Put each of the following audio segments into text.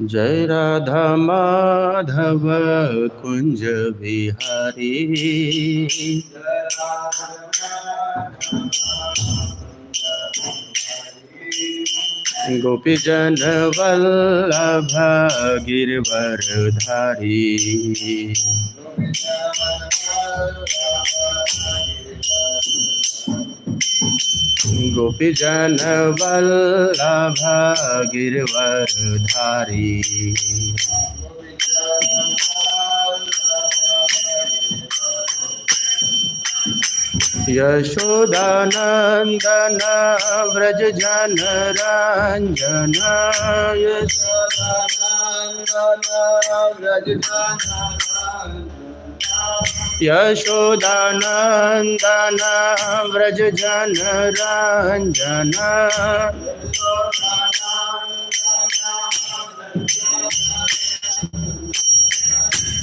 जय राधा माधव कुंज बिहारी। गोपी जन वल्लभ गिरवरधारी। गोपी जन वल्लभ गिरवरधारी। यशोदानंदन व्रज जन रंजन। यशोदानंदन व्रज जन रंजन।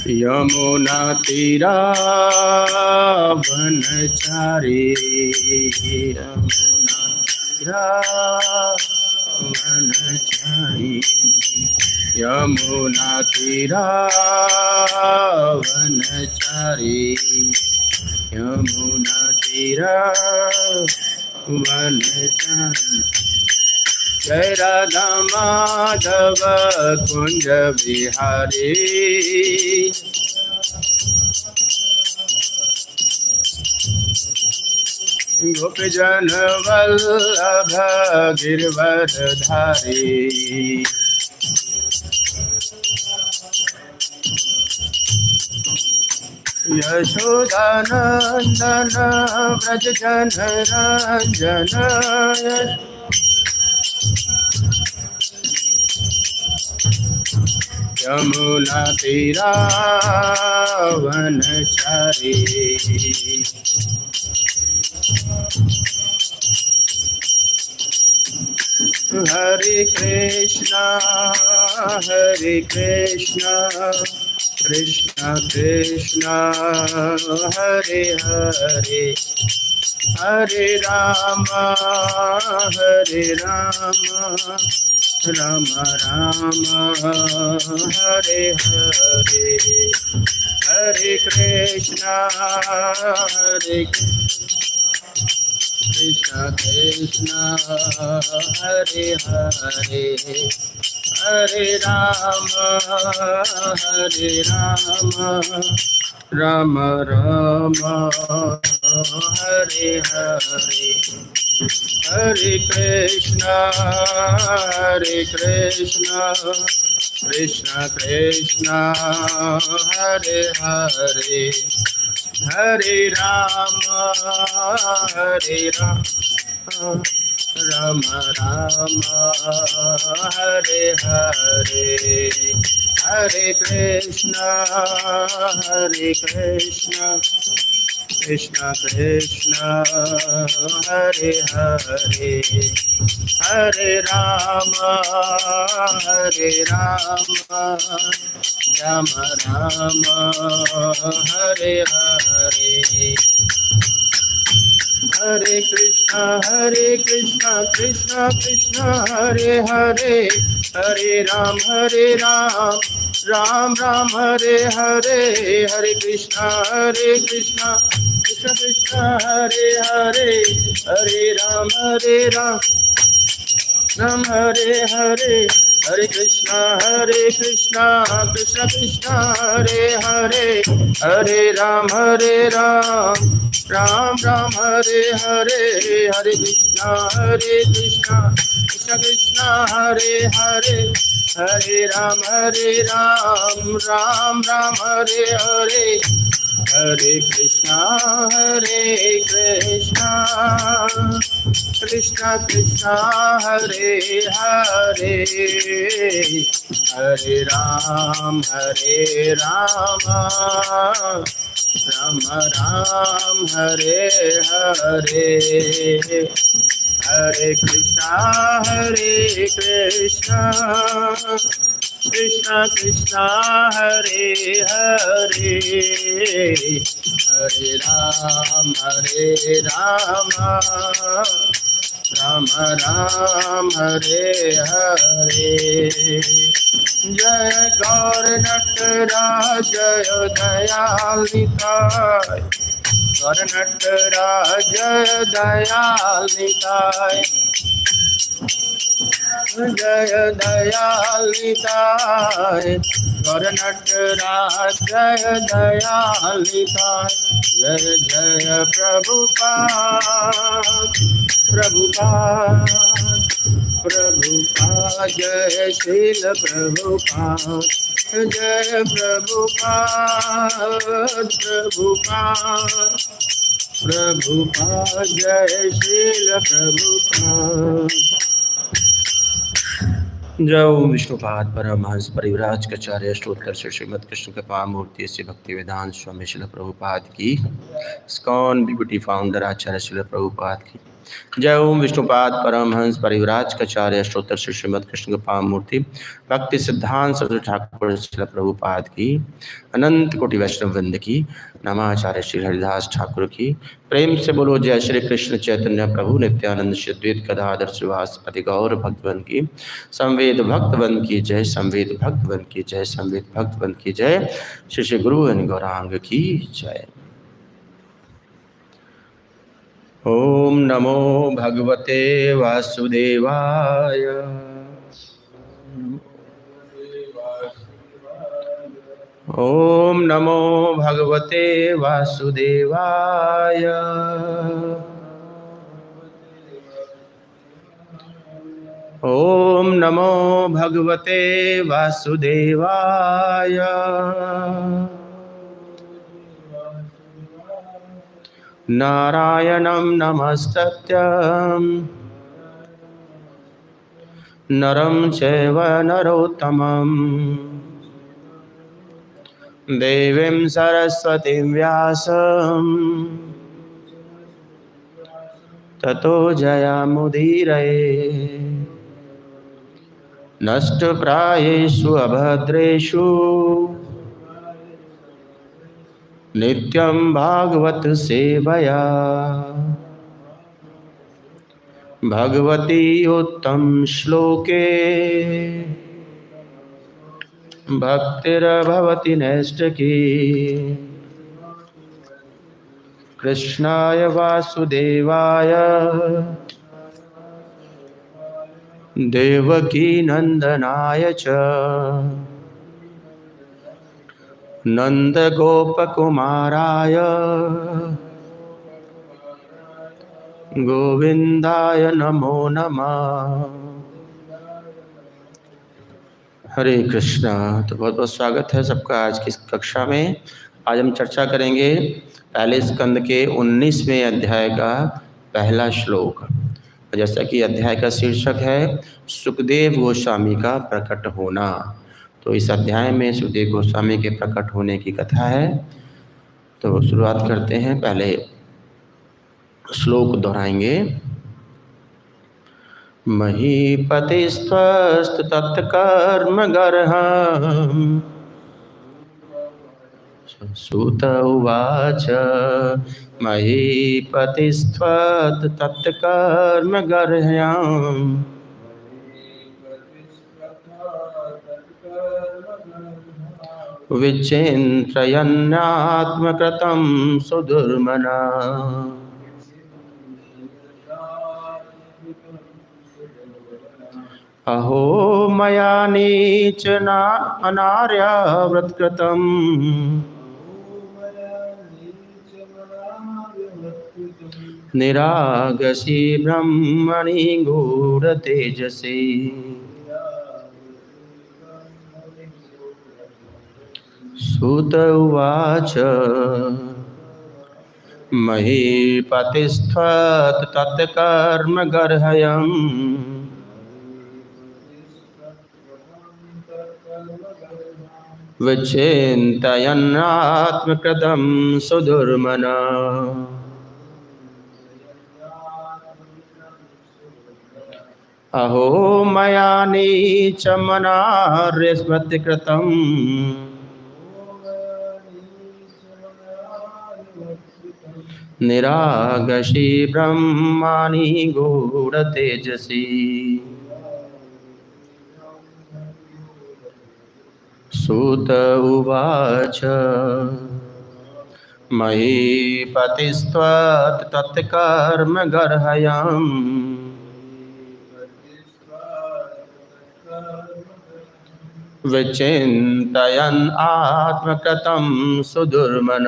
यमुना तीरा वनचारी। यमुना तीरा वनचारी। यमुना तीरा वनचारी। यमुना तीरा वनचारी। जय राधा माधव कुंज बिहारी। गोपी जन वल्लभ गिरवरधारी। यशोदानंदन व्रज जन रंजन। यमुना तीरा वनचारी। हरे कृष्णा कृष्णा कृष्णा हरे हरे। हरे राम राम राम हरे हरे। हरे कृष्णा कृष्णा कृष्णा हरे हरे। हरे राम राम राम हरे हरे। हरे कृष्णा कृष्णा कृष्णा हरे हरे। हरे राम राम राम हरे हरे। हरे कृष्णा कृष्णा कृष्णा हरे हरे। हरे राम राम राम हरे हरे। हरे कृष्णा कृष्णा कृष्णा हरे हरे। हरे राम राम राम हरे हरे। हरे कृष्णा कृष्णा कृष्णा हरे हरे। हरे राम राम हरे हरे। हरे कृष्णा कृष्णा कृष्णा हरे हरे। हरे राम राम राम हरे हरे। हरे कृष्णा कृष्णा कृष्णा हरे हरे। हरे राम राम राम हरे हरे। हरे कृष्णा कृष्णा कृष्णा हरे हरे। हरे राम राम राम हरे हरे। हरे कृष्णा कृष्णा कृष्णा हरे हरे। हरे राम राम राम हरे हरे। जय गौर नटराज जय दयाल निताय, गौर नटराज जय दयाल निताय, जय दयाल निताय, गौर नटराज जय दयाल निताय। जय जय प्रभुपाद प्रभुपाद प्रभुपाद, जय श्रील प्रभुपाद, जय प्रभुपाद प्रभुपाद प्रभुपाद, जय श्रील प्रभुपाद। जय ओम विष्णुपाद परमहंस परिव्राजकाचार्य स्तोत्र श्रीमद कृष्ण कृपा मूर्ति से भक्ति वेदांत स्वामी श्रील प्रभुपाद की, स्कॉन बीबीटी फाउंडर आचार्य श्रील प्रभुपाद की। जय ओम विष्णुपाद परमहंस परिव्राजकाचार्य स्तोत्र श्रीमद कृष्ण कृपा मूर्ति भक्ति सिद्धांत सरस्वती ठाकुर श्रील प्रभुपाद की, अनंत कोटि वैष्णव वृंद की, नमाचार्य श्री हरिदास ठाकुर की। प्रेम से बोलो जय श्री कृष्ण चैतन्य प्रभु नित्यानंद श्री अद्वैत गदाधर श्रीवास आदि गौर भक्तवन की, संवेद भक्तवन की जय, संवेद भक्तवन की जय, संवेद भक्तवन की जय, श्री श्री गुरु गौरांग की जय। ओम नमो भगवते वासुदेवाय, ओम नमो भगवते वासुदेवाय, ओम नमो भगवते वासुदेवाय। नारायणं नमस्तस्य नरं चैव नरोत्तमं, देवीं सरस्वतीं व्यासं ततो जयामुदीरये। नष्टप्रायेषु अभद्रेषु नित्यं भागवत सेवया, भगवती उत्तम श्लोके भक्तिर्भवति नैष्ठिकी। कृष्णाय वासुदेवाय देवकी नंदनाय च नंदगोपकुमाराय गोविंदाय नमो नमः। हरे कृष्णा। तो बहुत बहुत स्वागत है सबका आज की इस कक्षा में। आज हम चर्चा करेंगे पहले स्कंद के 19वें अध्याय का पहला श्लोक। जैसा कि अध्याय का शीर्षक है सुखदेव गोस्वामी का प्रकट होना, तो इस अध्याय में सुखदेव गोस्वामी के प्रकट होने की कथा है। तो शुरुआत करते हैं, पहले श्लोक दोहराएंगे। महीपतिस्त्वस्तु तत्कर्मगर्हम्, सूत उवाच महीपतिस्त्वत् तत्कर्मगर्ह्यम्, विचिन्त्रयन्नात्मकृतं सुदुर्मना। अहो मया नीचन अनार्याव्रतकृतं, निरागसी ब्रह्मणि गूढ़तेजसी। सूत उवाच महीपतिस्त्वत् तत्कर्मगर्ह्यम्, विचिन्तयन्नात्मकृतं सुदुर्मना। अहो मया नीचमनार्यस्मृतिकृतम्, निरागशी ब्रह्माणि गूढतेजसी। सूत उवाच महीपतिस्त्वत्तत्कर्मगर्हयम् विचिन्तयन् आत्मकृतं सुदुर्मन।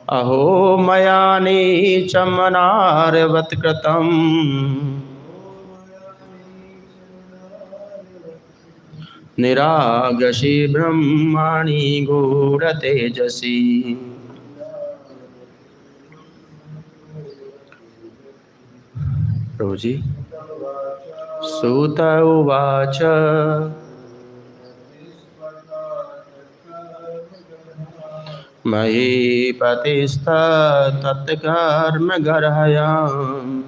अहो मया नीचमनार्यवत् कृतम् निरागशी ब्रह्माणि गूढतेजसी। प्रभु जी। सूत उवाच महीपतिस्तत्कर्मगर्हयम्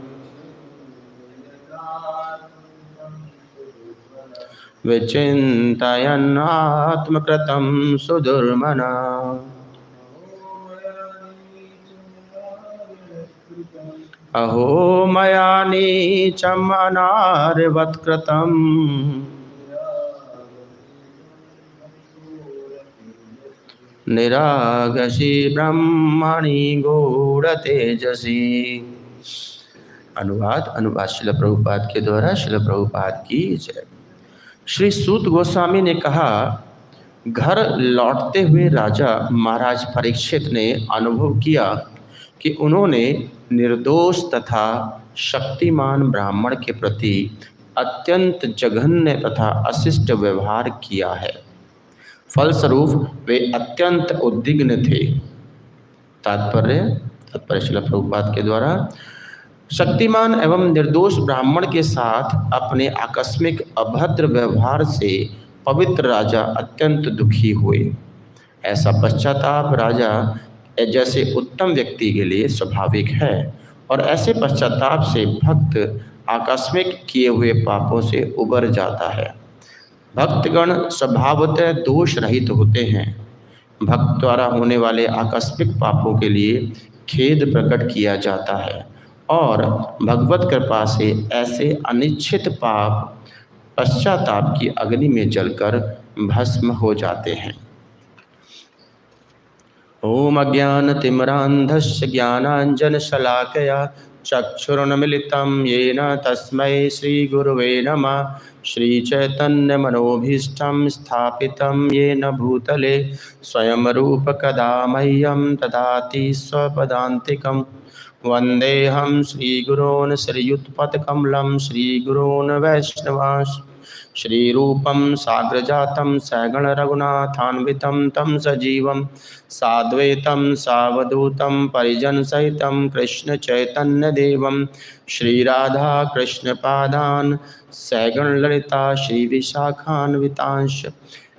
विचिन्तयन् आत्मकृतं सुदुर्मना। अहो मया नीचम् अनार्यवत् कृतम् निरागशी ब्रह्मणि गूढतेजसी। अनुवाद श्रील प्रभुपाद के द्वारा श्रील प्रभुपाद की जय। श्री सूत गोस्वामी ने कहा, घर लौटते हुए राजा महाराज परीक्षित ने अनुभव किया कि उन्होंने निर्दोष तथा शक्तिमान ब्राह्मण के प्रति अत्यंत जघन्य तथा अशिष्ट व्यवहार किया है। फलस्वरूप वे अत्यंत उद्विग्न थे। तात्पर्य श्रील प्रभुपाद के द्वारा शक्तिमान एवं निर्दोष ब्राह्मण के साथ अपने आकस्मिक अभद्र व्यवहार से पवित्र राजा अत्यंत दुखी हुए। ऐसा पश्चाताप राजा जैसे उत्तम व्यक्ति के लिए स्वाभाविक है और ऐसे पश्चाताप से भक्त आकस्मिक किए हुए पापों से उबर जाता है। भक्तगण स्वभावतः दोष रहित होते हैं। भक्त द्वारा होने वाले आकस्मिक पापों के लिए खेद प्रकट किया जाता है और भगवत कृपा से ऐसे अनिच्छित पाप पश्चाताप की अग्नि में जलकर भस्म हो जाते हैं। ओम अज्ञानतिमिरान्धस्य ज्ञानाञ्जनशलाकया चक्षुरुन्मिलितं येन तस्मै श्रीगुरुवे नमः। श्रीचैतन्यमनोभीष्टं स्थापितं येन भूतले स्वयं रूप कदा मह्यं ददाति स्वपदान्तिकम्। वन्देऽहं श्रीगुरोन् श्रीयुतपदकमलं श्रीगुरोन् वैष्णवांश्च। श्रीरूपं साग्रजातं सगण रघुनाथान्वितं तं सजीवं साद्वैतं सावधूतं परिजनसहितं कृष्ण चैतन्यदेवं श्रीराधा कृष्णपादान् सगण ललिता श्रीविशाखान्वितांश्च।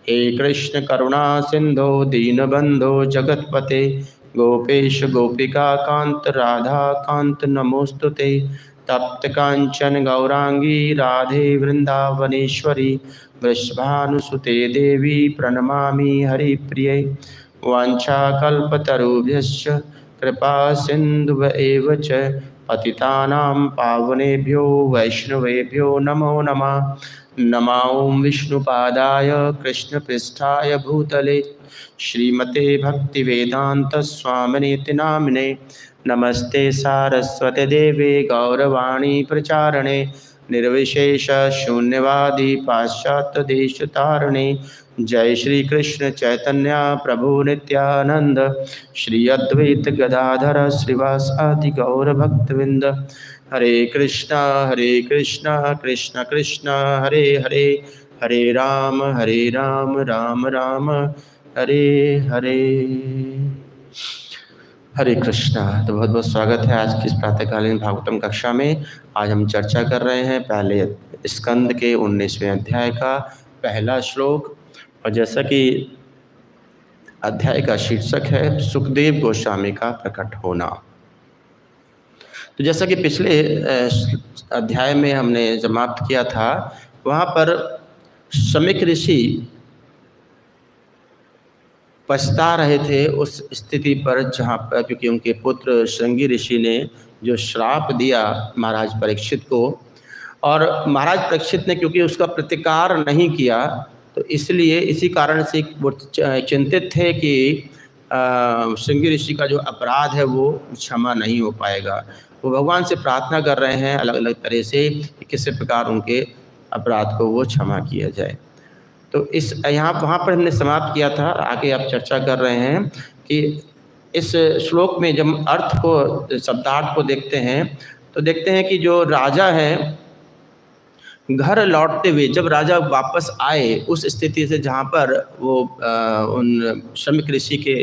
हे कृष्ण करुणा सिंधो दीनबंधो जगतपते गोपेश गोपिका कांत राधा कांत नमोस्तुते। तप्त कांचन गौरांगी राधे वृंदावनेश्वरी वृषभानुसुते देवी प्रणमामि हरिप्रिये। वाञ्छाकल्पतरुभ्यश्च कृपा सिन्धुव एव च पतितानां पावनेभ्यो वैष्णवेभ्यो नमो नमः। नमो विष्णुपादाय कृष्णपृष्ठाय भूतले श्रीमते भक्तिवेदांत स्वामिनेति नामिने। नमस्ते सारस्वते देवे गौरवाणी प्रचारणे निर्विशेष शून्यवादी पाश्चात्य देशतारणे। जय श्री कृष्ण चैतन्य प्रभु नित्यानंद श्री अद्वैत गदाधर श्रीवासादि गौर भक्तवृंद। हरे कृष्णा कृष्ण कृष्ण हरे हरे हरे राम राम राम हरे हरे। हरे कृष्णा। तो बहुत बहुत स्वागत है आज की इस प्रातःकालीन भागवतम कक्षा में। आज हम चर्चा कर रहे हैं पहले स्कंद के 19वें अध्याय का पहला श्लोक। और जैसा कि अध्याय का शीर्षक है सुखदेव गोस्वामी का प्रकट होना। तो जैसा कि पिछले अध्याय में हमने समाप्त किया था, वहाँ पर शमीक ऋषि पछता रहे थे उस स्थिति पर जहाँ पर, क्योंकि उनके पुत्र श्रृंगी ऋषि ने जो श्राप दिया महाराज परीक्षित को, और महाराज परीक्षित ने क्योंकि उसका प्रतिकार नहीं किया, तो इसलिए इसी कारण से वो चिंतित थे कि श्रृंगी ऋषि का जो अपराध है वो क्षमा नहीं हो पाएगा। वो भगवान से प्रार्थना कर रहे हैं अलग अलग तरह से कि किसी प्रकार उनके अपराध को वो क्षमा किया जाए। तो इस वहाँ पर हमने समाप्त किया था। आगे आप चर्चा कर रहे हैं कि इस श्लोक में जब अर्थ को, शब्दार्थ को देखते हैं तो देखते हैं कि जो राजा है, घर लौटते हुए जब राजा वापस आए उस स्थिति से जहाँ पर वो उन श्रमिक ऋषि के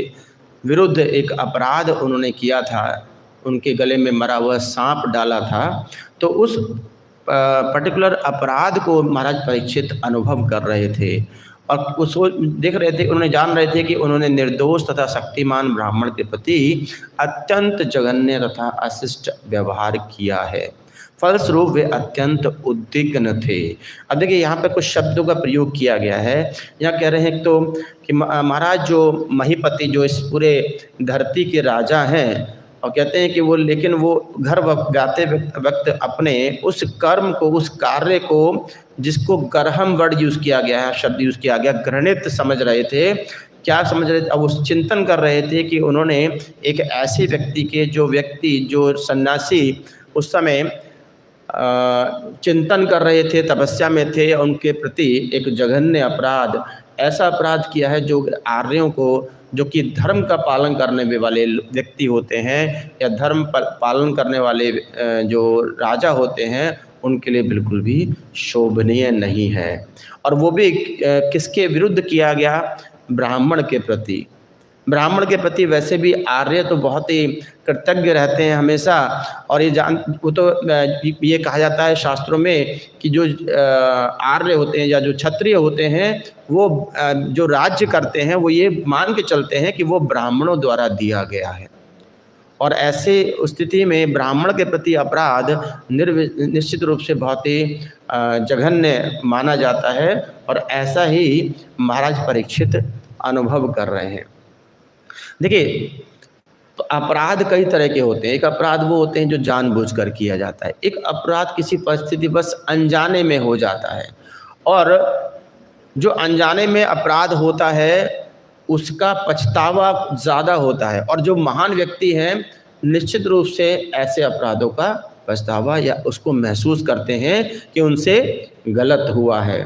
विरुद्ध एक अपराध उन्होंने किया था, उनके गले में मरा हुआ सांप डाला था, तो उस पर्टिकुलर अपराध को महाराज परीक्षित अनुभव कर रहे थे और उसको देख रहे थे। उन्होंने जान रहे थे कि उन्होंने निर्दोष तथा शक्तिमान ब्राह्मण के प्रति अत्यंत जघन्य तथा अशिष्ट व्यवहार किया है। फलस्वरूप वे अत्यंत उद्विग्न थे। अब देखिए यहाँ पर कुछ शब्दों का प्रयोग किया गया है। यहाँ कह रहे हैं तो कि महाराज जो महीपति, जो इस पूरे धरती के राजा हैं, और कहते हैं कि वो, लेकिन वो घर जाते वक्त अपने उस कर्म को, उस कार्य को, जिसको गर्हम वर्ड यूज़ किया गया है, शब्द यूज़ किया गया, घृणित समझ रहे थे। क्या समझ रहे थे? अब उस चिंतन कर रहे थे कि उन्होंने एक ऐसे व्यक्ति के, जो सन्यासी उस समय चिंतन कर रहे थे, तपस्या में थे, उनके प्रति एक जघन्य अपराध, ऐसा अपराध किया है जो आर्यों को, जो कि धर्म का पालन करने वाले व्यक्ति होते हैं या धर्म पालन करने वाले जो राजा होते हैं, उनके लिए बिल्कुल भी शोभनीय नहीं है। और वो भी किसके विरुद्ध किया गया? ब्राह्मण के प्रति। ब्राह्मण के प्रति वैसे भी आर्य तो बहुत ही कृतज्ञ रहते हैं हमेशा, और वो तो ये कहा जाता है शास्त्रों में कि जो आर्य होते हैं या जो क्षत्रिय होते हैं, वो जो राज्य करते हैं वो ये मान के चलते हैं कि वो ब्राह्मणों द्वारा दिया गया है। और ऐसे स्थिति में ब्राह्मण के प्रति अपराध निश्चित रूप से बहुत ही जघन्य माना जाता है, और ऐसा ही महाराज परीक्षित अनुभव कर रहे हैं। देखिए, तो अपराध कई तरह के होते हैं। एक अपराध वो होते हैं जो जानबूझकर किया जाता है, एक अपराध किसी परिस्थिति बस अनजाने में हो जाता है, और जो अनजाने में अपराध होता है उसका पछतावा ज़्यादा होता है, और जो महान व्यक्ति हैं निश्चित रूप से ऐसे अपराधों का पछतावा या उसको महसूस करते हैं कि उनसे गलत हुआ है।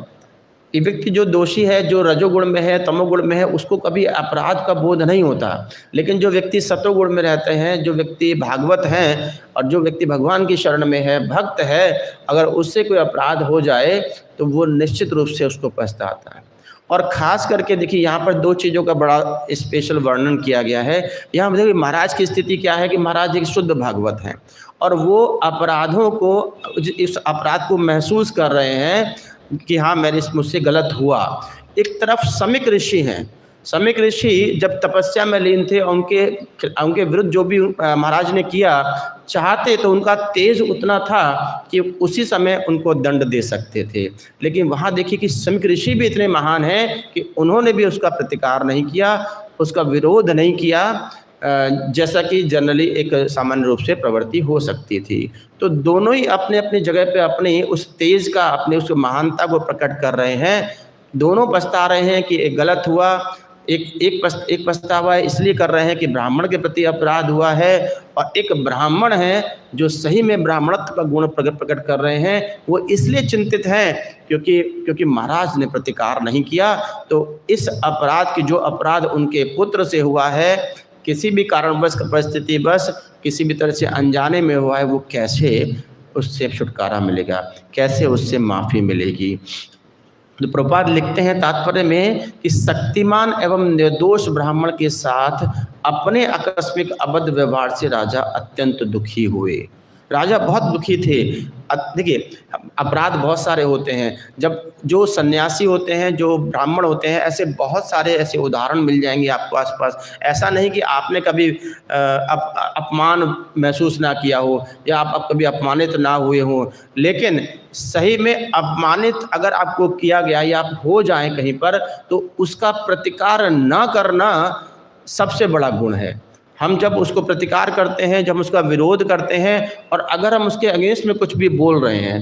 ये व्यक्ति जो दोषी है, जो रजोगुण में है, तमोगुण में है, उसको कभी अपराध का बोध नहीं होता। लेकिन जो व्यक्ति सतोगुण में रहते हैं, जो व्यक्ति भागवत हैं और जो व्यक्ति भगवान की शरण में है, भक्त है, अगर उससे कोई अपराध हो जाए तो वो निश्चित रूप से उसको पछताता है। और ख़ास करके देखिए यहाँ पर दो चीज़ों का बड़ा स्पेशल वर्णन किया गया है। यहाँ देखिए महाराज की स्थिति क्या है कि महाराज एक शुद्ध भागवत हैं और वो अपराधों को, इस अपराध को महसूस कर रहे हैं कि हाँ मुझसे गलत हुआ। एक तरफ समिक ऋषि हैं, समिक ऋषि जब तपस्या में लीन थे, उनके विरुद्ध जो भी महाराज ने किया चाहते तो उनका तेज उतना था कि उसी समय उनको दंड दे सकते थे। लेकिन वहाँ देखिए कि समिक ऋषि भी इतने महान हैं कि उन्होंने भी उसका प्रतिकार नहीं किया, उसका विरोध नहीं किया, जैसा कि जनरली एक सामान्य रूप से प्रवृत्ति हो सकती थी। तो दोनों ही अपने अपनी जगह पे अपनी उस तेज का, अपने उस महानता को प्रकट कर रहे हैं। दोनों पछता रहे हैं कि एक गलत हुआ, एक पछतावा इसलिए कर रहे हैं कि ब्राह्मण के प्रति अपराध हुआ है, और एक ब्राह्मण है जो सही में ब्राह्मणत्व का गुण प्रकट कर रहे हैं, वो इसलिए चिंतित हैं क्योंकि महाराज ने प्रतिकार नहीं किया। तो इस अपराध की, जो अपराध उनके पुत्र से हुआ है, किसी भी कारणवश, परिस्थिति बस किसी भी तरह से अनजाने में हुआ है, वो कैसे उससे छुटकारा मिलेगा, कैसे उससे माफ़ी मिलेगी। तो प्रभुपाद लिखते हैं तात्पर्य में कि शक्तिमान एवं निर्दोष ब्राह्मण के साथ अपने आकस्मिक अबद्ध व्यवहार से राजा अत्यंत दुखी हुए। राजा बहुत दुखी थे। देखिए, अपराध बहुत सारे होते हैं। जब जो सन्यासी होते हैं, जो ब्राह्मण होते हैं, ऐसे बहुत सारे ऐसे उदाहरण मिल जाएंगे आपको आसपास। ऐसा नहीं कि आपने कभी अपमान महसूस ना किया हो या आप कभी अपमानित ना हुए हों, लेकिन सही में अपमानित अगर आपको किया गया या आप हो जाएं कहीं पर, तो उसका प्रतिकार ना करना सबसे बड़ा गुण है। हम जब उसको प्रतिकार करते हैं, जब उसका विरोध करते हैं, और अगर हम उसके अगेंस्ट में कुछ भी बोल रहे हैं,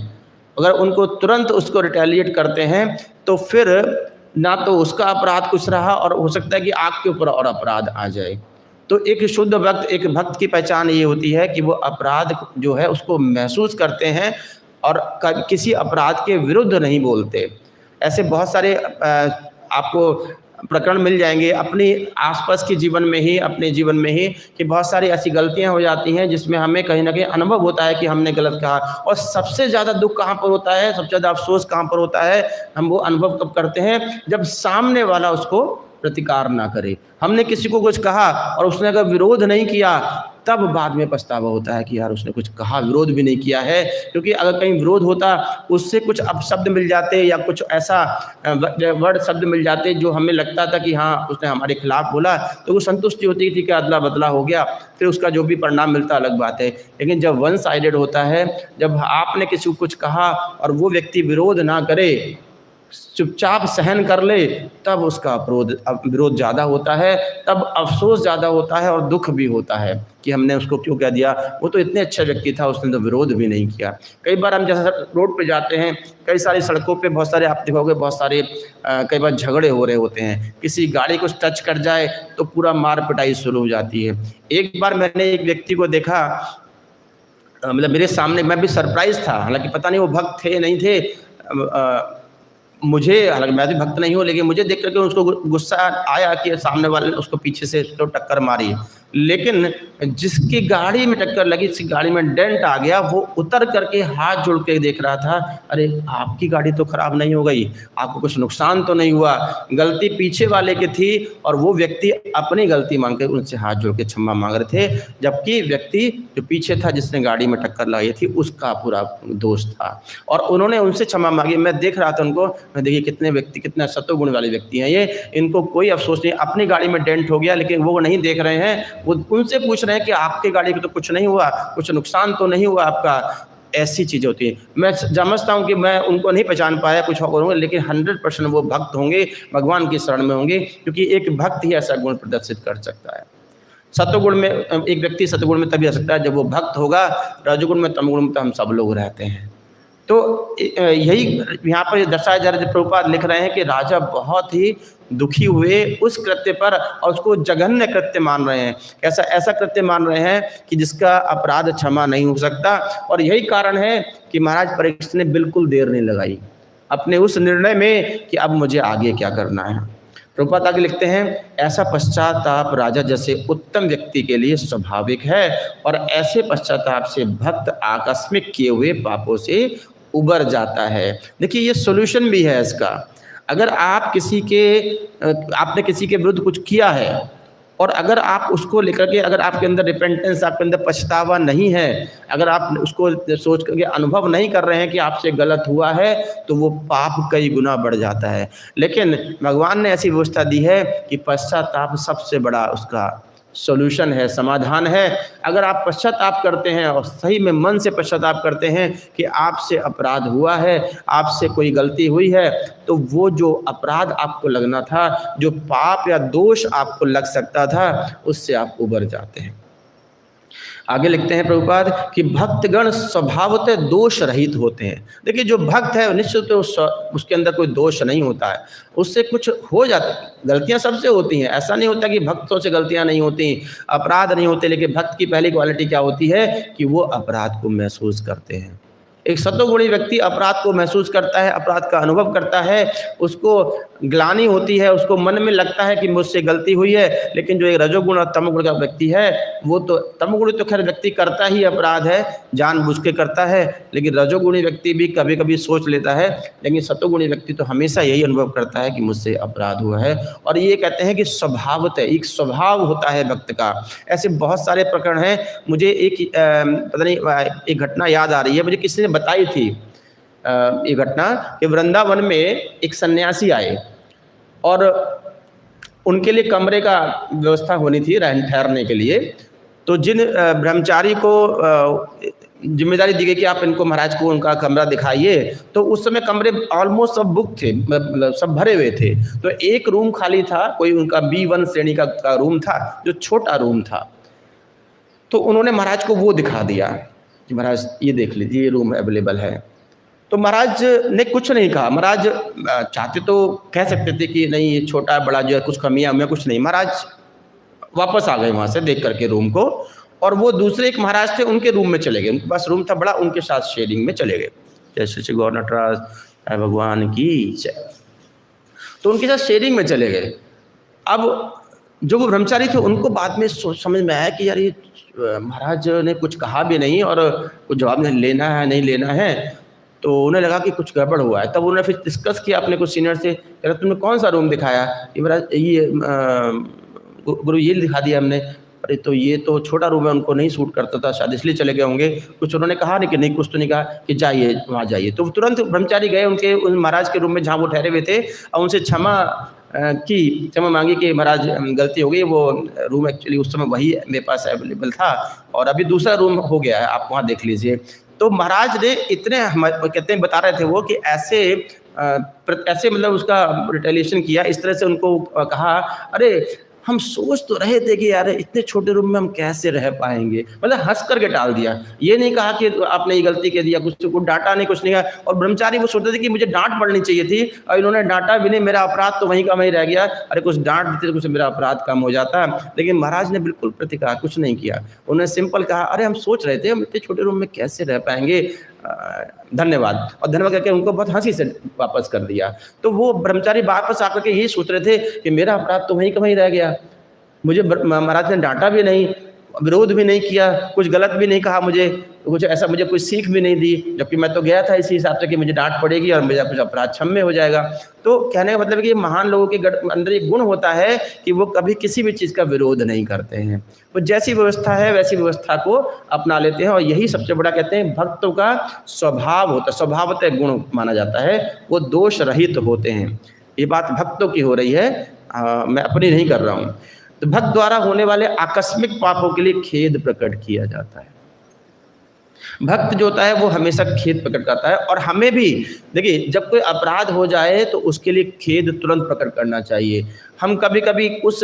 अगर उनको तुरंत उसको रिटेलिएट करते हैं, तो फिर ना तो उसका अपराध कुछ रहा, और हो सकता है कि आपके ऊपर और अपराध आ जाए। तो एक शुद्ध भक्त, एक भक्त की पहचान ये होती है कि वो अपराध जो है उसको महसूस करते हैं और किसी अपराध के विरुद्ध नहीं बोलते। ऐसे बहुत सारे आपको प्रकरण मिल जाएंगे अपने आसपास के जीवन में ही, अपने जीवन में ही, कि बहुत सारी ऐसी गलतियां हो जाती हैं जिसमें हमें कहीं ना कहीं अनुभव होता है कि हमने गलत कहा। और सबसे ज़्यादा दुख कहाँ पर होता है, सबसे ज़्यादा अफसोस कहाँ पर होता है, हम वो अनुभव कब करते हैं, जब सामने वाला उसको प्रतिकार ना करे। हमने किसी को कुछ कहा और उसने अगर विरोध नहीं किया, तब बाद में पछतावा होता है कि यार उसने कुछ कहा, विरोध भी नहीं किया है। क्योंकि अगर कहीं विरोध होता, उससे कुछ अपशब्द मिल जाते या कुछ ऐसा वर्ड शब्द मिल जाते जो हमें लगता था कि हाँ उसने हमारे खिलाफ बोला, तो वो संतुष्टि होती थी कि अदला बदला हो गया, फिर उसका जो भी परिणाम मिलता अलग बात है। लेकिन जब वन साइडेड होता है, जब आपने किसी को कुछ कहा और वो व्यक्ति विरोध ना करे, चुपचाप सहन कर ले, तब उसका विरोध ज़्यादा होता है, तब अफसोस ज़्यादा होता है और दुख भी होता है कि हमने उसको क्यों कह दिया, वो तो इतने अच्छा व्यक्ति था, उसने तो विरोध भी नहीं किया। कई बार हम जैसे रोड पे जाते हैं, कई सारी सड़कों पे बहुत सारे, आप देखोगे बहुत सारे कई बार झगड़े हो रहे होते हैं, किसी गाड़ी को टच कर जाए तो पूरा मार पिटाई शुरू हो जाती है। एक बार मैंने एक व्यक्ति को देखा, मतलब मेरे सामने, मैं भी सरप्राइज था, हालांकि पता नहीं वो भक्त थे नहीं थे, मुझे, हालांकि मैं भी भक्त नहीं हूँ, लेकिन मुझे देख करके उसको गुस्सा आया कि सामने वाले ने उसको पीछे से उसको टक्कर मारी। लेकिन जिसकी गाड़ी में टक्कर लगी, जिसकी गाड़ी में डेंट आ गया, वो उतर करके हाथ जोड़ के देख रहा था, अरे आपकी गाड़ी तो खराब नहीं हो गई, आपको कुछ नुकसान तो नहीं हुआ, गलती पीछे वाले की थी। और वो व्यक्ति अपनी गलती मांग के उनसे हाथ जोड़ के क्षमा मांग रहे थे, जबकि व्यक्ति जो पीछे था, जिसने गाड़ी में टक्कर लगाई थी, उसका पूरा दोष था। और उन्होंने उनसे क्षमा मांगी। मैं देख रहा था उनको, मैं देखिए कितने व्यक्ति, कितने सत्वगुण वाले व्यक्ति हैं ये, इनको कोई अफसोस नहीं। अपनी गाड़ी में डेंट हो गया, लेकिन वो नहीं देख रहे हैं, वो उनसे पूछ रहे हैं कि आपकी गाड़ी को तो कुछ नहीं हुआ, कुछ नुकसान तो नहीं हुआ आपका। ऐसी चीज़ें होती हैं। मैं समझता हूँ कि मैं उनको नहीं पहचान पाया कुछ और होंगे, लेकिन 100% वो भक्त होंगे, भगवान की शरण में होंगे, क्योंकि एक भक्त ही ऐसा गुण प्रदर्शित कर सकता है। सत्वगुण में एक व्यक्ति सत्वगुण में तभी आ सकता है जब वो भक्त होगा। रजोगुण में, तमगुण में तो हम सब लोग रहते हैं। तो यही यहाँ पर दर्शाया जा रहा है, प्रभुपाद लिख रहे हैं कि राजा बहुत ही दुखी हुए उस कृत्य पर, और उसको जघन्य कृत्य मान रहे हैं। ऐसा कृत्य मान रहे हैं कि जिसका अपराध क्षमा नहीं हो सकता। और यही कारण है कि महाराज परीक्षित ने बिल्कुल देर नहीं लगाई अपने उस निर्णय में कि अब मुझे आगे क्या करना है। प्रभुपाद आगे लिखते हैं, ऐसा पश्चाताप राजा जैसे उत्तम व्यक्ति के लिए स्वाभाविक है, और ऐसे पश्चाताप से भक्त आकस्मिक किए हुए पापों से उबर जाता है। देखिए ये सॉल्यूशन भी है इसका। अगर आप आपने किसी के विरुद्ध कुछ किया है, और अगर आप उसको लेकर के, अगर आपके अंदर रिपेंटेंस, आपके अंदर पछतावा नहीं है, अगर आप उसको सोच करके अनुभव नहीं कर रहे हैं कि आपसे गलत हुआ है, तो वो पाप कई गुना बढ़ जाता है। लेकिन भगवान ने ऐसी व्यवस्था दी है कि पश्चाताप सबसे बड़ा उसका सॉल्यूशन है, समाधान है। अगर आप पश्चाताप करते हैं और सही में मन से पश्चाताप करते हैं कि आपसे अपराध हुआ है, आपसे कोई गलती हुई है, तो वो जो अपराध आपको लगना था, जो पाप या दोष आपको लग सकता था, उससे आप उबर जाते हैं। आगे लिखते हैं प्रभुपाद कि भक्तगण स्वभावतः दोष रहित होते हैं। देखिए जो भक्त है निश्चित उसके अंदर कोई दोष नहीं होता है, उससे कुछ हो जाता है, गलतियां सबसे होती हैं। ऐसा नहीं होता कि भक्तों से गलतियां नहीं होती, अपराध नहीं होते, लेकिन भक्त की पहली क्वालिटी क्या होती है कि वो अपराध को महसूस करते हैं। एक सतोगुणी व्यक्ति अपराध को महसूस करता है, अपराध का अनुभव करता है, उसको ग्लानि होती है, उसको मन में लगता है कि मुझसे गलती हुई है। लेकिन जो एक रजोगुण और तमोगुण का व्यक्ति है, वो तो तमोगुणी तो खैर व्यक्ति करता ही अपराध है, जानबूझ के करता है, लेकिन रजोगुणी व्यक्ति भी कभी कभी सोच लेता है, लेकिन सतोगुणी व्यक्ति तो हमेशा यही अनुभव करता है कि मुझसे अपराध हुआ है। और ये कहते हैं कि स्वभावतः एक स्वभाव होता है भक्त का। ऐसे बहुत सारे प्रकरण हैं। मुझे एक पता नहीं एक घटना याद आ रही है, मुझे किसी ने बताई थी ये घटना कि वृंदावन में एक सन्यासी आए और उनके लिए कमरे का व्यवस्था होनी थी ठहरने के लिए। तो जिन ब्रह्मचारी को जिम्मेदारी दी गई कि आप इनको महाराज को उनका कमरा दिखाइए, तो उस समय कमरे ऑलमोस्ट सब बुक थे, मतलब सब भरे हुए थे। तो एक रूम खाली था, कोई उनका B1 श्रेणी का रूम था, जो छोटा रूम था। तो उन्होंने महाराज को वो दिखा दिया कि महाराज ये देख लीजिए, ये रूम अवेलेबल है। तो महाराज ने कुछ नहीं कहा। महाराज चाहते तो कह सकते थे कि नहीं ये छोटा बड़ा जो है कुछ कमियां मैं कुछ नहीं। महाराज वापस आ गए वहाँ से देख करके रूम को, और वो दूसरे एक महाराज थे उनके रूम में चले गए। उनके पास रूम था बड़ा, उनके साथ शेयरिंग में चले गए। जय श्री श्री गौर नटराज भगवान की जय। तो उनके साथ शेयरिंग में चले गए। अब जो वो ब्रह्मचारी थे उनको बाद में समझ में आया कि यार ये महाराज ने कुछ कहा भी नहीं और कुछ जवाब नहीं लेना है नहीं लेना है। तो उन्हें लगा कि कुछ गड़बड़ हुआ है। तब उन्होंने फिर डिस्कस किया अपने कुछ सीनियर से, कह रहे तुमने कौन सा रूम दिखाया? ये महाराज ये गुरु ये दिखा दिया हमने। अरे तो ये तो छोटा रूम है, उनको नहीं सूट करता था, शायद इसलिए चले गए होंगे। कुछ उन्होंने कहा नहीं कि नहीं, कुछ तो नहीं कहा कि जाइए वहाँ जाइए। तो तुरंत ब्रह्मचारी गए उनके उन महाराज के रूम में जहाँ वो ठहरे हुए थे और उनसे क्षमा मांगी कि महाराज गलती हो गई, वो रूम एक्चुअली उस समय वही मेरे पास अवेलेबल था और अभी दूसरा रूम हो गया है, आप वहाँ देख लीजिए। तो महाराज ने इतने कहते हैं बता रहे थे वो कि ऐसे मतलब उसका रिटेलिएशन किया, इस तरह से उनको कहा, अरे हम सोच तो रहे थे कि यार इतने छोटे रूम में हम कैसे रह पाएंगे, मतलब हंस करके टाल दिया। ये नहीं कहा कि आपने ये गलती कर दिया, कुछ डांटा नहीं, कुछ नहीं कहा। और ब्रह्मचारी वो सोचते थे कि मुझे डांट पड़नी चाहिए थी और इन्होंने डांटा भी नहीं, मेरा अपराध तो वहीं का वहीं रह गया। अरे कुछ डांट देते तो कुछ मेरा अपराध कम हो जाता। लेकिन महाराज ने बिल्कुल प्रतिकार कुछ नहीं किया। उन्होंने सिंपल कहा, अरे हम सोच रहे थे हम इतने छोटे रूम में कैसे रह पाएंगे, धन्यवाद। और धन्यवाद करके उनको बहुत हंसी से वापस कर दिया। तो वो ब्रह्मचारी वापस आकर के यही सोच रहे थे कि मेरा अपराध तो वहीं का वहीं रह गया, मुझे महाराज ने डांटा भी नहीं, विरोध भी नहीं किया, कुछ गलत भी नहीं कहा, मुझे कुछ ऐसा मुझे कोई सीख भी नहीं दी, जबकि मैं तो गया था इसी हिसाब से कि मुझे डांट पड़ेगी और मेरा कुछ अपराध क्षम्य हो जाएगा। तो कहने का मतलब है कि महान लोगों के अंदर एक गुण होता है कि वो कभी किसी भी चीज़ का विरोध नहीं करते हैं। वो जैसी व्यवस्था है वैसी व्यवस्था को अपना लेते हैं, और यही सबसे बड़ा कहते हैं भक्तों का स्वभाव होता है, स्वभावतः गुण माना जाता है। वो दोष रहित होते हैं। ये बात भक्तों की हो रही है, मैं अपनी नहीं कर रहा हूँ। तो भक्त द्वारा होने वाले आकस्मिक पापों के लिए खेद प्रकट किया जाता है। भक्त जो होता है वो हमेशा खेद प्रकट करता है। और हमें भी देखिए, जब कोई अपराध हो जाए तो उसके लिए खेद तुरंत प्रकट करना चाहिए। हम कभी कभी उस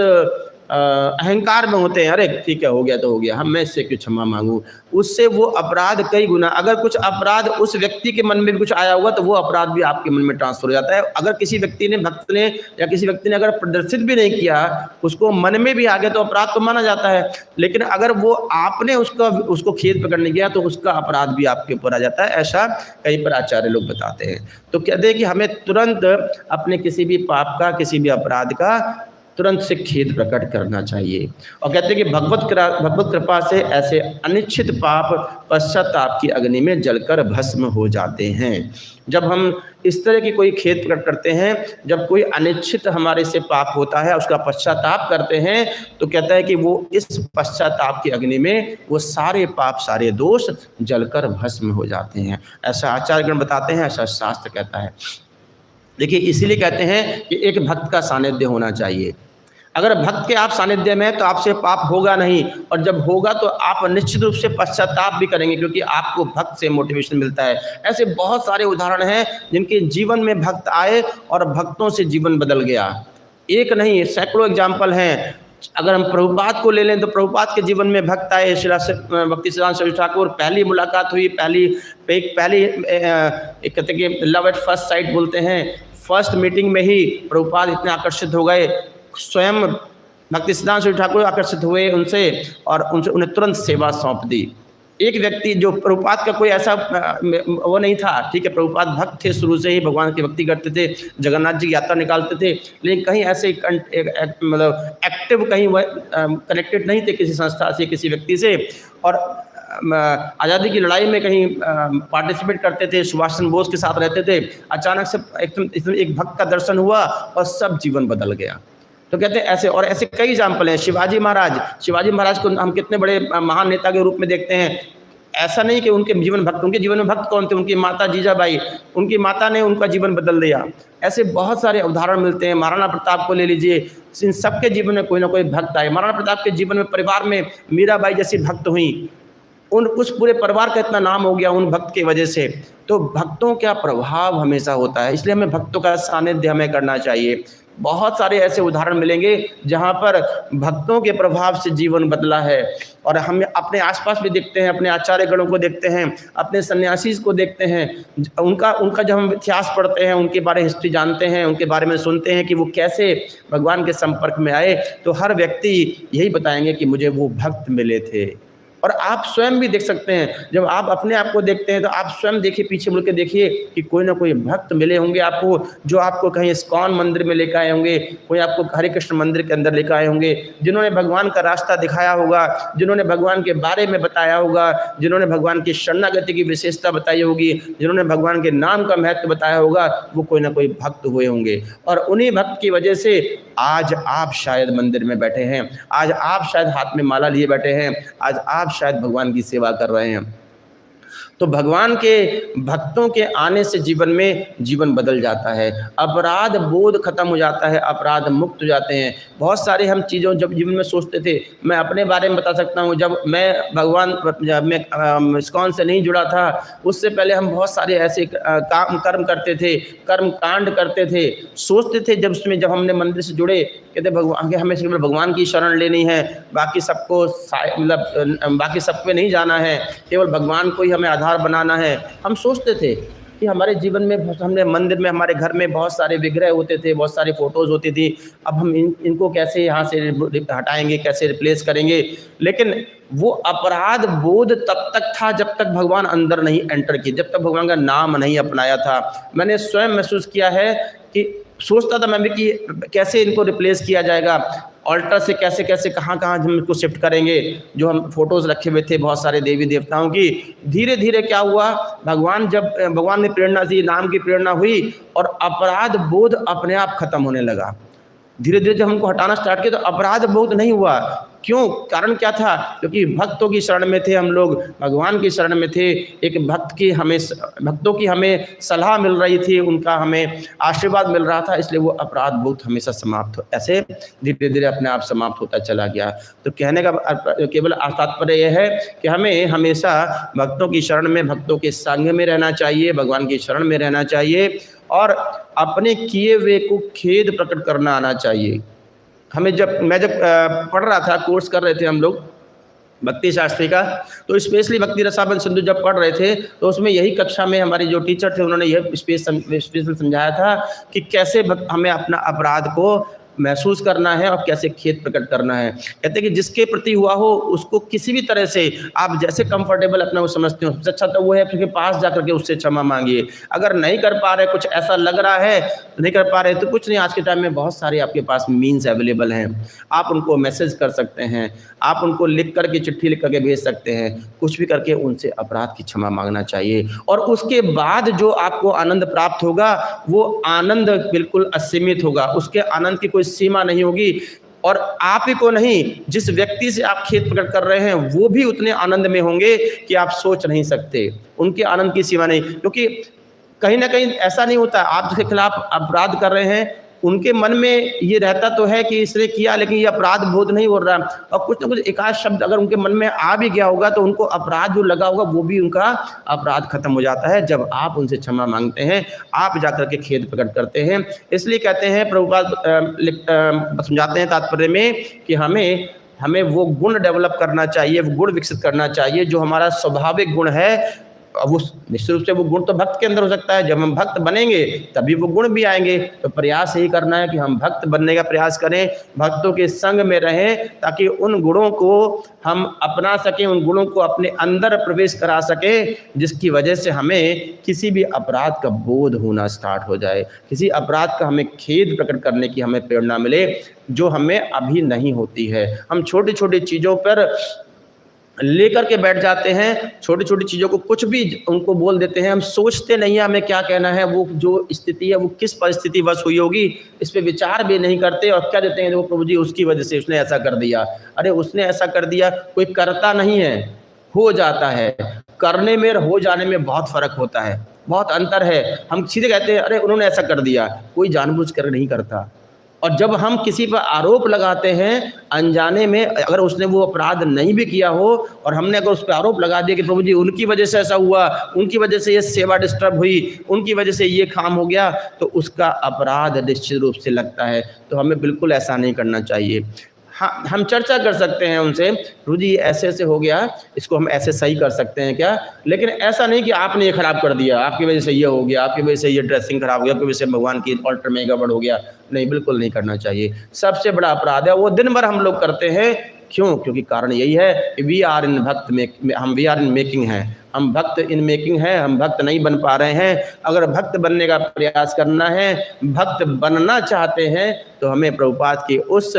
अहंकार में होते हैं, अरे ठीक है हो गया तो हो गया, हम मैं इससे क्यों क्षमा मांगू। उससे वो अपराध कई गुना, अगर कुछ अपराध उस व्यक्ति के मन में भी कुछ आया हुआ तो वो अपराध भी आपके मन में ट्रांसफर हो जाता है। अगर किसी व्यक्ति ने, भक्त ने या किसी व्यक्ति ने अगर प्रदर्शित भी नहीं किया, उसको मन में भी आ गया तो अपराध तो माना जाता है। लेकिन अगर वो आपने उसको खेद प्रकट नहीं किया तो उसका अपराध भी आपके ऊपर आ जाता है। ऐसा कई पर आचार्य लोग बताते हैं। तो कहते हैं कि हमें तुरंत अपने किसी भी पाप का, किसी भी अपराध का तुरंत से खेद प्रकट करना चाहिए। और कहते हैं कि भगवत कृपा से ऐसे अनिश्चित पाप पश्चाताप की अग्नि में जलकर भस्म हो जाते हैं। जब हम इस तरह की कोई खेद प्रकट करते हैं, जब कोई अनिश्चित हमारे से पाप होता है, उसका पश्चाताप करते हैं, तो कहता है कि वो इस पश्चाताप की अग्नि में वो सारे पाप, सारे दोष जलकर भस्म हो जाते हैं। ऐसा आचार्यगण बताते हैं, ऐसा शास्त्र कहता है। देखिए, इसीलिए कहते हैं कि एक भक्त का सानिध्य होना चाहिए। अगर भक्त के आप सानिध्य में तो आपसे पाप होगा नहीं, और जब होगा तो आप निश्चित रूप से पश्चाताप भी करेंगे, क्योंकि आपको भक्त से मोटिवेशन मिलता है। ऐसे बहुत सारे उदाहरण हैं जिनके जीवन में भक्त आए और भक्तों से जीवन बदल गया। एक नहीं, सैकड़ों एग्जाम्पल हैं। अगर हम प्रभुपाद को ले लें तो प्रभुपाद के जीवन में भक्त आए, भक्ति सिद्धांत सरस्वती ठाकुर, पहली मुलाकात हुई, पहली कहते कि लव एट फर्स्ट साइट बोलते हैं, फर्स्ट मीटिंग में ही प्रभुपाद इतने आकर्षित हो गए, स्वयं भक्ति सिद्धांत सरस्वती ठाकुर आकर्षित हुए उनसे और उन्हें तुरंत सेवा सौंप दी। एक व्यक्ति जो प्रभुपाद का कोई ऐसा वो नहीं था, ठीक है, प्रभुपाद भक्त थे, शुरू से ही भगवान की भक्ति करते थे, जगन्नाथ जी की यात्रा निकालते थे, लेकिन कहीं ऐसे मतलब एक्टिव कहीं वह कनेक्टेड नहीं थे किसी संस्था से, किसी व्यक्ति से, और आज़ादी की लड़ाई में कहीं पार्टिसिपेट करते थे, सुभाष चंद्र बोस के साथ रहते थे। अचानक से एकदम एक भक्त का दर्शन हुआ और सब जीवन बदल गया। तो कहते हैं ऐसे, और ऐसे कई एग्जाम्पल हैं। शिवाजी महाराज को हम कितने बड़े महान नेता के रूप में देखते हैं। ऐसा नहीं कि उनके जीवन में भक्त कौन थे? उनकी माता जीजाबाई, उनकी माता ने उनका जीवन बदल दिया। ऐसे बहुत सारे उदाहरण मिलते हैं। महाराणा प्रताप को ले लीजिए, इन सबके जीवन में कोई ना कोई भक्त आए। महाराणा प्रताप के जीवन में परिवार में मीराबाई जैसी भक्त हुई, उस पूरे परिवार का इतना नाम हो गया उन भक्त की वजह से। तो भक्तों का प्रभाव हमेशा होता है, इसलिए हमें भक्तों का सानिध्य हमें करना चाहिए। बहुत सारे ऐसे उदाहरण मिलेंगे जहाँ पर भक्तों के प्रभाव से जीवन बदला है। और हम अपने आसपास भी देखते हैं, अपने आचार्य गणों को देखते हैं, अपने सन्यासी को देखते हैं। उनका जब हम इतिहास पढ़ते हैं, उनके बारे में हिस्ट्री जानते हैं, उनके बारे में सुनते हैं कि वो कैसे भगवान के संपर्क में आए, तो हर व्यक्ति यही बताएंगे कि मुझे वो भक्त मिले थे। और आप स्वयं भी देख सकते हैं, जब आप अपने आप को देखते हैं तो आप स्वयं देखिए, पीछे मुड़ के देखिए कि कोई ना कोई भक्त मिले होंगे आपको, जो आपको कहीं इस्कॉन मंदिर में लेकर आए होंगे, कोई आपको हरे कृष्ण मंदिर के अंदर लेकर आए होंगे, जिन्होंने भगवान का रास्ता दिखाया होगा, जिन्होंने भगवान के बारे में बताया होगा, जिन्होंने भगवान की शरणागति की विशेषता बताई होगी, जिन्होंने भगवान के नाम का महत्व बताया होगा, वो कोई ना कोई भक्त हुए होंगे। और उन्हीं भक्त की वजह से आज आप शायद मंदिर में बैठे हैं, आज आप शायद हाथ में माला लिए बैठे हैं, आज आप शायद भगवान की सेवा कर रहे हैं। तो भगवान के भक्तों के आने से जीवन में जीवन बदल जाता है, अपराध बोध खत्म हो जाता है, अपराध मुक्त हो जाते हैं। बहुत सारे हम चीज़ों जब जीवन में सोचते थे, मैं अपने बारे में बता सकता हूँ, जब मैं इस्कॉन से नहीं जुड़ा था, उससे पहले हम बहुत सारे ऐसे कर्म करते थे, कर्म कांड करते थे, सोचते थे जब हमने मंदिर से जुड़े, कहते भगवान, हमें सिर्फ भगवान की शरण लेनी है, बाकी सबको मतलब बाकी सब पे नहीं जाना है, केवल भगवान को ही हमें आधार बनाना है। हम सोचते थे कि हमारे जीवन में, हमने मंदिर में, हमारे घर में बहुत सारे विग्रह होते थे, बहुत सारी फोटोज़ होती थी, अब हम इनको कैसे यहाँ से हटाएंगे, कैसे रिप्लेस करेंगे। लेकिन वो अपराध बोध तब तक था जब तक भगवान अंदर नहीं एंटर किए, जब तक भगवान का नाम नहीं अपनाया था। मैंने स्वयं महसूस किया है कि सोचता था मैं भी कि कैसे इनको रिप्लेस किया जाएगा, ऑल्टर से कैसे कैसे कहाँ हम इसको शिफ्ट करेंगे। जो हम फोटोज़ रखे हुए थे बहुत सारे देवी देवताओं की, धीरे धीरे क्या हुआ, भगवान ने प्रेरणा दी, नाम की प्रेरणा हुई, और अपराध बोध अपने आप खत्म होने लगा। धीरे धीरे जब हमको हटाना स्टार्ट किया तो अपराध बोध नहीं हुआ। क्यों? कारण क्या था? क्योंकि भक्तों की शरण में थे हम लोग, भगवान की शरण में थे। एक भक्तों की हमें सलाह मिल रही थी, उनका हमें आशीर्वाद मिल रहा था, इसलिए वो अपराध बोध हमेशा समाप्त हो, ऐसे धीरे धीरे अपने आप समाप्त होता चला गया। तो कहने का केवल तात्पर्य यह है कि हमें हमेशा भक्तों की शरण में, भक्तों के संग में रहना चाहिए, भगवान की शरण में रहना चाहिए, और अपने किए हुए को खेद प्रकट करना आना चाहिए। मैं जब पढ़ रहा था, कोर्स कर रहे थे हम लोग भक्ति शास्त्री का, तो स्पेशली भक्ति रसायन सिंधु जब पढ़ रहे थे, तो उसमें यही कक्षा में हमारे जो टीचर थे उन्होंने यह स्पेशल समझाया था कि कैसे हमें अपना अपराध को महसूस करना है और कैसे खेद प्रकट करना है। कहते हैं कि जिसके प्रति हुआ हो उसको किसी भी तरह से आप जैसे कंफर्टेबल अपना वो समझते हो, सबसे अच्छा तो वो है आपके पास जा करके उससे क्षमा मांगिए। अगर नहीं कर पा रहे, कुछ ऐसा लग रहा है नहीं कर पा रहे, तो कुछ नहीं, आज के टाइम में बहुत सारे आपके पास मीन्स अवेलेबल हैं। आप उनको मैसेज कर सकते हैं, आप उनको लिख करके, चिट्ठी लिख करके भेज सकते हैं, कुछ भी करके उनसे अपराध की क्षमा मांगना चाहिए। और उसके बाद जो आपको आनंद प्राप्त होगा वो आनंद बिल्कुल असीमित होगा, उसके आनंद की सीमा नहीं होगी। और आप ही को नहीं, जिस व्यक्ति से आप खेद प्रकट कर रहे हैं वो भी उतने आनंद में होंगे कि आप सोच नहीं सकते, उनके आनंद की सीमा नहीं। क्योंकि कहीं ना कहीं ऐसा नहीं होता, आप जिसके खिलाफ अपराध कर रहे हैं उनके मन में ये रहता तो है कि इसने किया, लेकिन ये अपराध बोध नहीं हो रहा, और कुछ ना कुछ एकाध शब्द अगर उनके मन में आ भी गया होगा तो उनको अपराध जो लगा होगा वो भी उनका अपराध खत्म हो जाता है जब आप उनसे क्षमा मांगते हैं, आप जाकर के खेद प्रकट करते हैं। इसलिए कहते हैं, प्रभुपाद समझाते हैं तात्पर्य में कि हमें वो गुण डेवलप करना चाहिए, वो गुण विकसित करना चाहिए जो हमारा स्वाभाविक गुण है, अब उस निश्चित रूप से वो गुण तो भक्त के अंदर हो सकता है। जब हम भक्त बनेंगे तभी वो गुण भी आएंगे। तो प्रयास यही करना है कि हम भक्त बनने का प्रयास करें, भक्तों के संग में रहें, ताकि उन गुणों को हम अपना सकें, उन गुणों को अपने अंदर प्रवेश करा सकें, जिसकी वजह से हमें किसी भी अपराध का बोध होना स्टार्ट हो जाए, किसी अपराध का हमें खेद प्रकट करने की हमें प्रेरणा मिले, जो हमें अभी नहीं होती है। हम छोटी छोटी चीज़ों पर लेकर के बैठ जाते हैं, छोटी छोटी चीज़ों को कुछ भी उनको बोल देते हैं, हम सोचते नहीं है हमें क्या कहना है, वो जो स्थिति है वो किस परिस्थिति वश हुई होगी इस पे विचार भी नहीं करते और क्या देते हैं, देखो प्रभु जी उसकी वजह से उसने ऐसा कर दिया। अरे उसने ऐसा कर दिया, कोई करता नहीं है, हो जाता है। करने में और हो जाने में बहुत फर्क होता है, बहुत अंतर है। हम सीधे कहते हैं अरे उन्होंने ऐसा कर दिया, कोई जानबूझ कर नहीं करता। और जब हम किसी पर आरोप लगाते हैं अनजाने में, अगर उसने वो अपराध नहीं भी किया हो और हमने अगर उस पर आरोप लगा दिया कि प्रभु जी उनकी वजह से ऐसा हुआ, उनकी वजह से ये सेवा डिस्टर्ब हुई, उनकी वजह से ये काम हो गया, तो उसका अपराध निश्चित रूप से लगता है। तो हमें बिल्कुल ऐसा नहीं करना चाहिए। हाँ, हम चर्चा कर सकते हैं उनसे, प्रभु जी ऐसे ऐसे हो गया, इसको हम ऐसे सही कर सकते हैं क्या, लेकिन ऐसा नहीं कि आपने ये खराब कर दिया, आपकी वजह से ये हो गया, आपकी वजह से ये ड्रेसिंग खराब हो गया, आपकी वजह से भगवान की ऑल्टर में गड़बड़ हो गया। नहीं, बिल्कुल नहीं करना चाहिए। सबसे बड़ा अपराध है वो दिन भर हम लोग करते हैं। क्यों? क्योंकि कारण यही है कि वी आर इन मेकिंग हैं, हम भक्त इन मेकिंग हैं, हम भक्त नहीं बन पा रहे हैं। अगर भक्त बनने का प्रयास करना है, भक्त बनना चाहते हैं, तो हमें प्रभुपाद की उस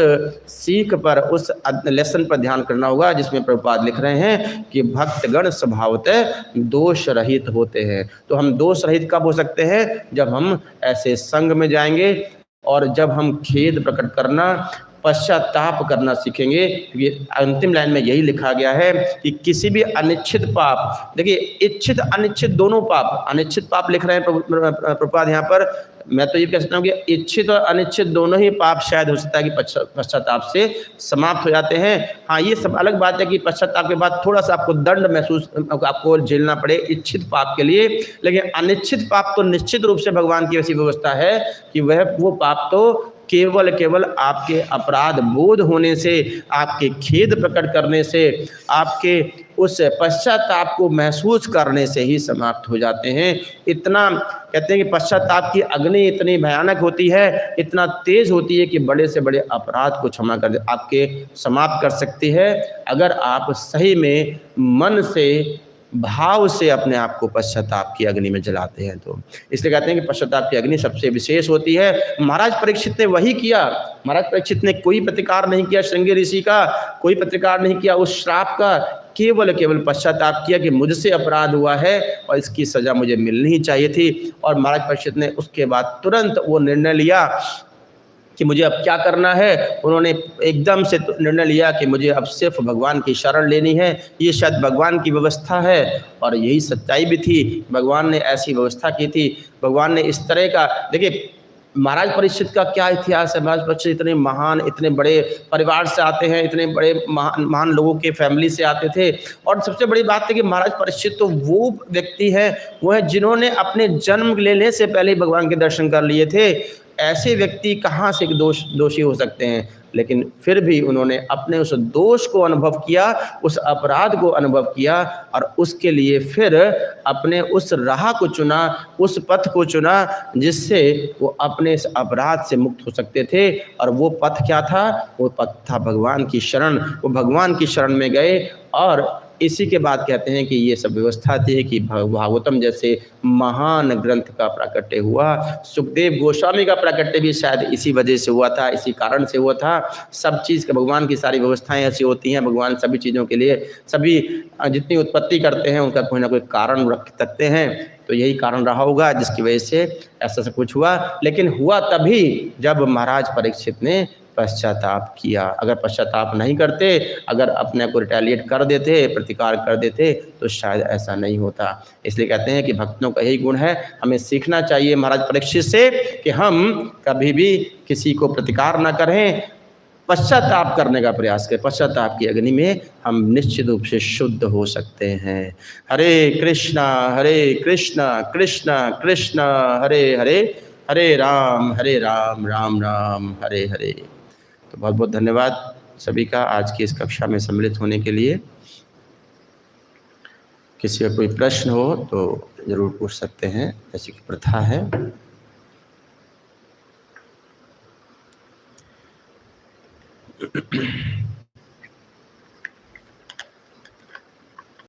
सीख पर, उस लेसन पर ध्यान करना होगा जिसमें प्रभुपाद लिख रहे हैं कि भक्तगण स्वभावतः दोष रहित होते हैं। तो हम दोष रहित कब हो सकते हैं? जब हम ऐसे संग में जाएंगे और जब हम खेद प्रकट करना, पश्चाताप करना सीखेंगे। ये अंतिम लाइन में यही लिखा गया है कि किसी भी अनिच्छित पाप, देखिए इच्छित अनिच्छित दोनों पाप, अनिच्छित पाप लिख रहे हैं प्रभुपाद यहाँ पर। मैं तो ये कह सकता हूँ कि इच्छित और अनिच्छित दोनों ही पाप शायद हो सकता है कि पश्चाताप से समाप्त हो जाते हैं। हाँ, ये सब अलग बात है कि पश्चाताप के बाद थोड़ा सा आपको दंड महसूस आपको झेलना पड़े इच्छित पाप के लिए, लेकिन अनिच्छित पाप तो निश्चित रूप से भगवान की ऐसी व्यवस्था है कि वो पाप तो केवल आपके अपराध बोध होने से, आपके खेद प्रकट करने से, आपके उस पश्चाताप को महसूस करने से ही समाप्त हो जाते हैं। इतना कहते हैं कि पश्चाताप की अग्नि इतनी भयानक होती है, इतना तेज होती है कि बड़े से बड़े अपराध को क्षमा कर आपके समाप्त कर सकती है, अगर आप सही में मन से, भाव से अपने आप को पश्चाताप की अग्नि में जलाते हैं। तो इसलिए कहते हैं कि पश्चाताप की अग्नि सबसे विशेष होती है। महाराज परीक्षित ने वही किया। महाराज परीक्षित ने कोई प्रतिकार नहीं किया श्रृंगी ऋषि का, कोई प्रतिकार नहीं किया उस श्राप का, केवल पश्चाताप किया कि मुझसे अपराध हुआ है और इसकी सजा मुझे मिलनी ही चाहिए थी। और महाराज परीक्षित ने उसके बाद तुरंत वो निर्णय लिया कि मुझे अब क्या करना है। उन्होंने एकदम से निर्णय लिया कि मुझे अब सिर्फ भगवान की शरण लेनी है। ये शायद भगवान की व्यवस्था है और यही सच्चाई भी थी, भगवान ने ऐसी व्यवस्था की थी। भगवान ने इस तरह का, देखिए महाराज परीक्षित का क्या इतिहास है। महाराज परीक्षित इतने महान, इतने बड़े परिवार से आते हैं, इतने बड़े महान लोगों के फैमिली से आते थे। और सबसे बड़ी बात है कि महाराज परीक्षित तो वो व्यक्ति है, वो है जिन्होंने अपने जन्म लेने से पहले ही भगवान के दर्शन कर लिए थे। ऐसे व्यक्ति कहाँ से दोषी हो सकते हैं? लेकिन फिर भी उन्होंने अपने उस दोष को अनुभव किया, उस अपराध को अनुभव किया और उसके लिए फिर अपने उस राह को चुना, उस पथ को चुना जिससे वो अपने इस अपराध से मुक्त हो सकते थे। और वो पथ क्या था? वो पथ था भगवान की शरण। वो भगवान की शरण में गए और इसी के बाद कहते हैं कि ये सब व्यवस्था थी कि भागवतम जैसे महान ग्रंथ का प्राकट्य हुआ। सुखदेव गोस्वामी का प्राकट्य भी शायद इसी वजह से हुआ था, इसी कारण से हुआ था। सब चीज़ के भगवान की सारी व्यवस्थाएं ऐसी होती हैं, भगवान सभी चीज़ों के लिए, सभी जितनी उत्पत्ति करते हैं उनका कोई ना कोई कारण रख सकते हैं। तो यही कारण रहा होगा जिसकी वजह से ऐसा सब कुछ हुआ। लेकिन हुआ तभी जब महाराज परीक्षित ने पश्चाताप किया। अगर पश्चाताप नहीं करते, अगर अपने को रिटेलिएट कर देते, प्रतिकार कर देते, तो शायद ऐसा नहीं होता। इसलिए कहते हैं कि भक्तों का यही गुण है, हमें सीखना चाहिए महाराज परीक्षित से कि हम कभी भी किसी को प्रतिकार ना करें, पश्चाताप करने का प्रयास करें। पश्चाताप की अग्नि में हम निश्चित रूप से शुद्ध हो सकते हैं। हरे कृष्णा कृष्णा कृष्णा हरे हरे, हरे राम राम राम हरे हरे। तो बहुत बहुत धन्यवाद सभी का आज की इस कक्षा में सम्मिलित होने के लिए। किसी का कोई प्रश्न हो तो ज़रूर पूछ सकते हैं, जैसे कि प्रथा है।